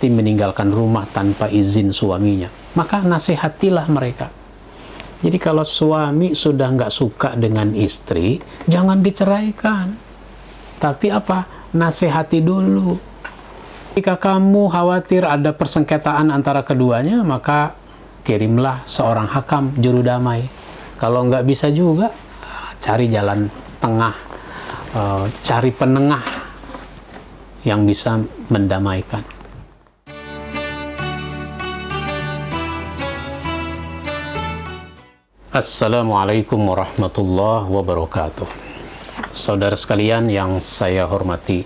seperti meninggalkan rumah tanpa izin suaminya. Maka nasihatilah mereka. Jadi kalau suami sudah nggak suka dengan istri, jangan diceraikan. Tapi apa? Nasihati dulu. Jika kamu khawatir ada persengketaan antara keduanya, maka kirimlah seorang hakam juru damai. Kalau nggak bisa juga, cari jalan tengah, cari penengah yang bisa mendamaikan. Assalamualaikum warahmatullahi wabarakatuh. Saudara sekalian yang saya hormati,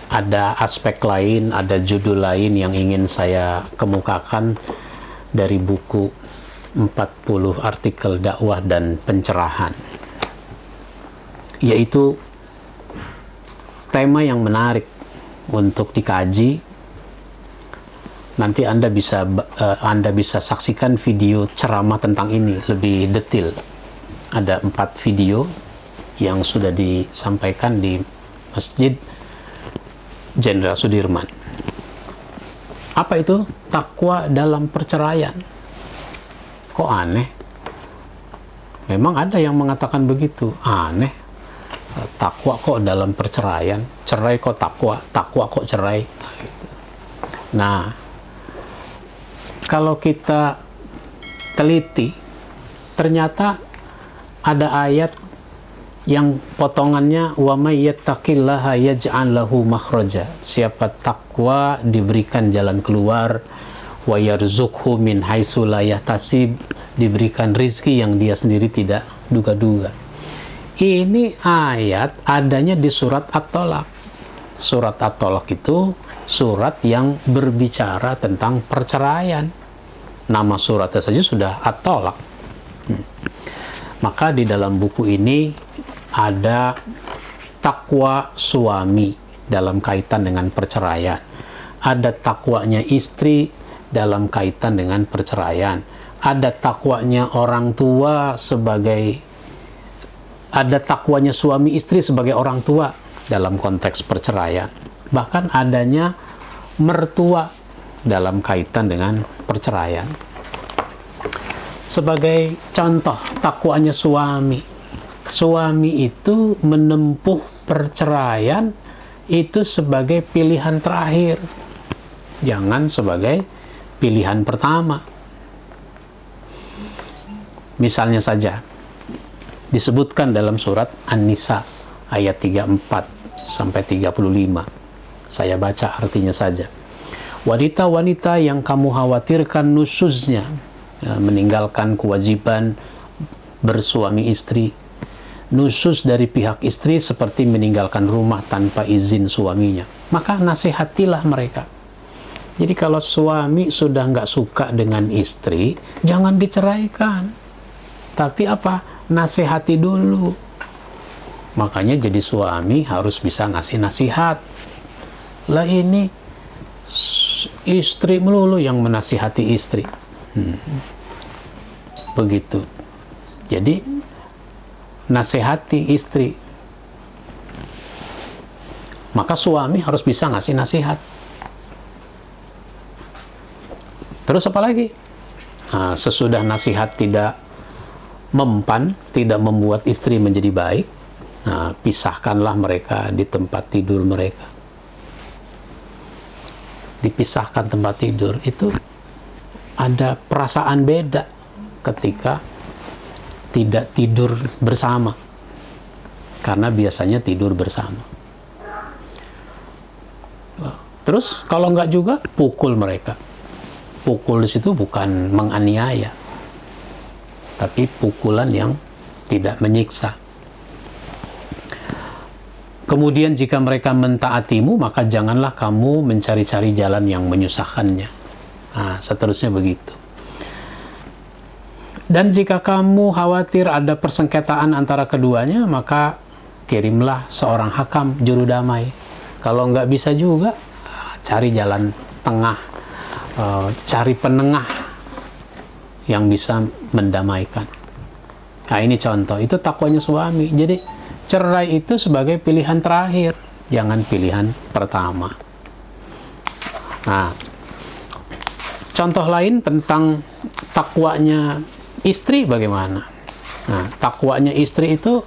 ada aspek lain, ada judul lain yang ingin saya kemukakan dari buku 40 artikel dakwah dan pencerahan, yaitu tema yang menarik untuk dikaji. Nanti Anda bisa saksikan video ceramah tentang ini lebih detail. Ada 4 video yang sudah disampaikan di Masjid Jenderal Sudirman. Apa itu? Takwa dalam perceraian. Kok aneh? Memang ada yang mengatakan begitu. Aneh. Takwa kok dalam perceraian? Cerai kok takwa? Takwa kok cerai? Nah, kalau kita teliti, ternyata ada ayat yang potongannya wa may yattaqillaha yaj'al lahu makhraja. Siapa takwa diberikan jalan keluar, wa yarzuqhu min haitsu la yahtasib, diberikan rizki yang dia sendiri tidak duga-duga. Ini ayat adanya di surat At-Tolaq. Surat At-Tolaq itu surat yang berbicara tentang perceraian. Nama suratnya saja sudah At-Tolaq. Maka di dalam buku ini ada takwa suami dalam kaitan dengan perceraian. Ada takwanya istri dalam kaitan dengan perceraian. Ada takwanya orang tua ada takwanya suami istri sebagai orang tua dalam konteks perceraian. Bahkan adanya mertua dalam kaitan dengan perceraian. Sebagai contoh, takwanya suami. Suami itu menempuh perceraian itu sebagai pilihan terakhir. Jangan sebagai pilihan pertama. Misalnya saja, disebutkan dalam surat An-Nisa ayat 34 sampai 35. Saya baca artinya saja. Wanita-wanita yang kamu khawatirkan nusuznya, meninggalkan kewajiban bersuami istri. Nusus dari pihak istri seperti meninggalkan rumah tanpa izin suaminya. Maka nasihatilah mereka. Jadi kalau suami sudah nggak suka dengan istri, jangan diceraikan. Tapi apa? Nasihati dulu. Makanya jadi suami harus bisa ngasih nasihat. Lah ini istri melulu yang menasihati istri. Begitu. Jadi nasihati istri. Maka suami harus bisa ngasih nasihat. Terus apa lagi? Nah, sesudah nasihat tidak mempan, tidak membuat istri menjadi baik, nah, pisahkanlah mereka di tempat tidur mereka. Dipisahkan tempat tidur itu ada perasaan beda ketika tidak tidur bersama, karena biasanya tidur bersama. Terus kalau nggak juga, pukul mereka. Pukul di situ bukan menganiaya, tapi pukulan yang tidak menyiksa. Kemudian jika mereka mentaatimu, maka janganlah kamu mencari-cari jalan yang menyusahkannya. Nah, seterusnya begitu. Dan jika kamu khawatir ada persengketaan antara keduanya, maka kirimlah seorang hakam juru damai. Kalau nggak bisa juga, cari jalan tengah, cari penengah yang bisa mendamaikan. Nah, ini contoh, itu takwanya suami. Jadi cerai itu sebagai pilihan terakhir, jangan pilihan pertama. Nah, contoh lain tentang takwanya istri bagaimana? Nah, takwanya istri itu,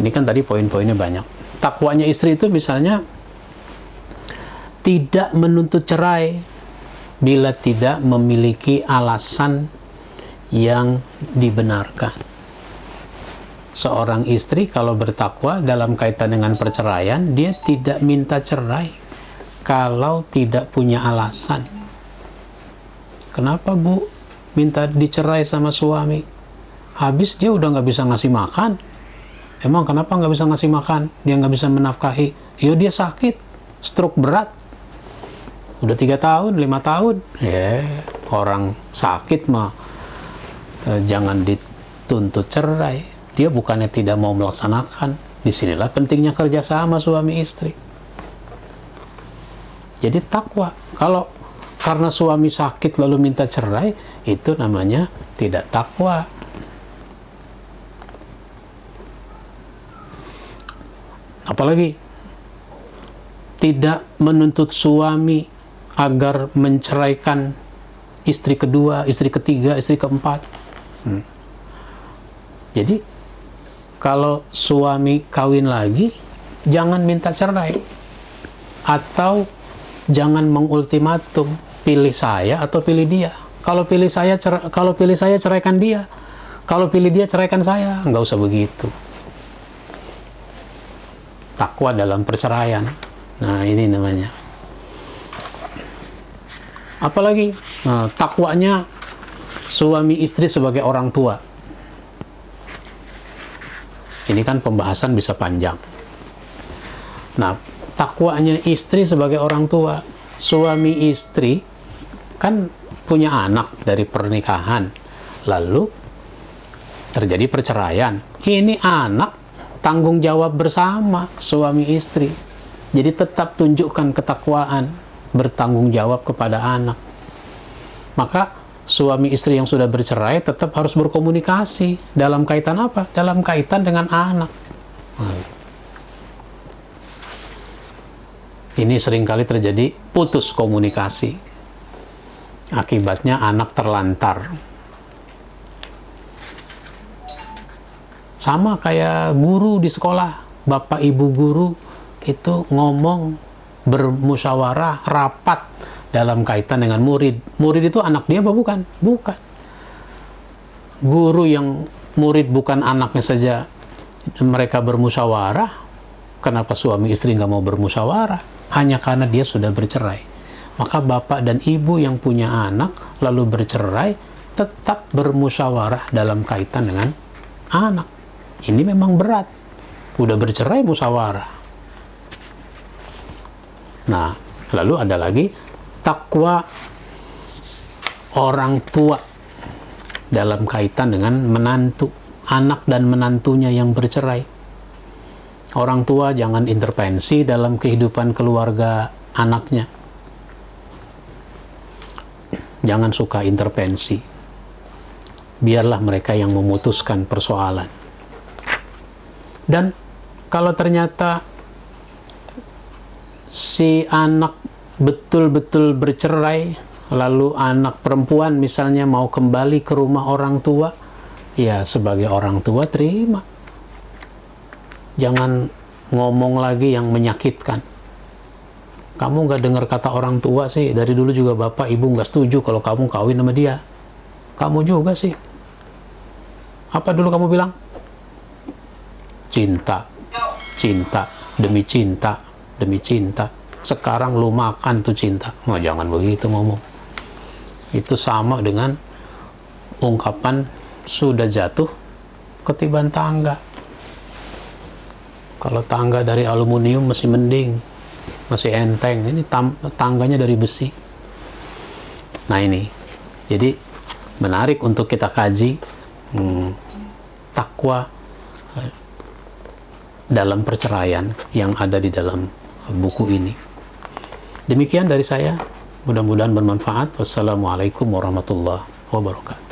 ini kan tadi poin-poinnya banyak. Takwanya istri itu misalnya tidak menuntut cerai bila tidak memiliki alasan yang dibenarkan. Seorang istri kalau bertakwa dalam kaitan dengan perceraian, dia tidak minta cerai kalau tidak punya alasan. Kenapa, Bu, minta dicerai sama suami? Habis dia udah nggak bisa ngasih makan. Emang kenapa nggak bisa ngasih makan? Dia nggak bisa menafkahi. Ya dia sakit, stroke berat. Udah 3 tahun, 5 tahun. Ya, orang sakit mah jangan dituntut cerai. Dia bukannya tidak mau melaksanakan. Disinilah pentingnya kerjasama suami istri. Jadi takwa. Kalau karena suami sakit lalu minta cerai, itu namanya tidak takwa. Apalagi tidak menuntut suami agar menceraikan istri kedua, istri ketiga, istri keempat. Jadi kalau suami kawin lagi, jangan minta cerai atau jangan mengultimatum, pilih saya atau pilih dia. Kalau pilih saya ceraikan dia. Kalau pilih dia ceraikan saya. Nggak usah begitu. Takwa dalam perceraian. Nah, ini namanya. Apalagi takwanya suami istri sebagai orang tua. Ini kan pembahasan bisa panjang. Nah, takwanya istri sebagai orang tua. Suami istri kan punya anak dari pernikahan. Lalu terjadi perceraian. Ini anak tanggung jawab bersama suami istri. Jadi tetap tunjukkan ketakwaan, bertanggung jawab kepada anak. Maka suami istri yang sudah bercerai tetap harus berkomunikasi. Dalam kaitan apa? Dalam kaitan dengan anak. Ini seringkali terjadi putus komunikasi. Akibatnya anak terlantar. Sama kayak guru di sekolah. Bapak ibu guru itu ngomong, bermusyawarah, rapat dalam kaitan dengan murid. Murid itu anak dia apa bukan? Bukan. Guru yang murid bukan anaknya saja mereka bermusyawarah, kenapa suami istri nggak mau bermusyawarah? Hanya karena dia sudah bercerai. Maka bapak dan ibu yang punya anak lalu bercerai tetap bermusyawarah dalam kaitan dengan anak. Ini memang berat. Udah bercerai musyawarah. Nah, lalu ada lagi takwa orang tua dalam kaitan dengan menantu, anak dan menantunya yang bercerai. Orang tua jangan intervensi dalam kehidupan keluarga anaknya. Jangan suka intervensi. Biarlah mereka yang memutuskan persoalan. Dan kalau ternyata si anak betul-betul bercerai, lalu anak perempuan misalnya mau kembali ke rumah orang tua, ya sebagai orang tua terima. Jangan ngomong lagi yang menyakitkan. Kamu nggak dengar kata orang tua sih, dari dulu juga bapak ibu nggak setuju kalau kamu kawin sama dia. Kamu juga sih. Apa dulu kamu bilang? Cinta, cinta, demi cinta, demi cinta. Sekarang lu makan tuh cinta. Oh, jangan begitu ngomong. Itu sama dengan ungkapan sudah jatuh ketiban tangga. Kalau tangga dari aluminium masih mending, masih enteng. Ini tangganya dari besi. Nah ini, jadi menarik untuk kita kaji takwa dalam perceraian yang ada di dalam buku ini. Demikian dari saya, mudah-mudahan bermanfaat. Wassalamualaikum warahmatullahi wabarakatuh.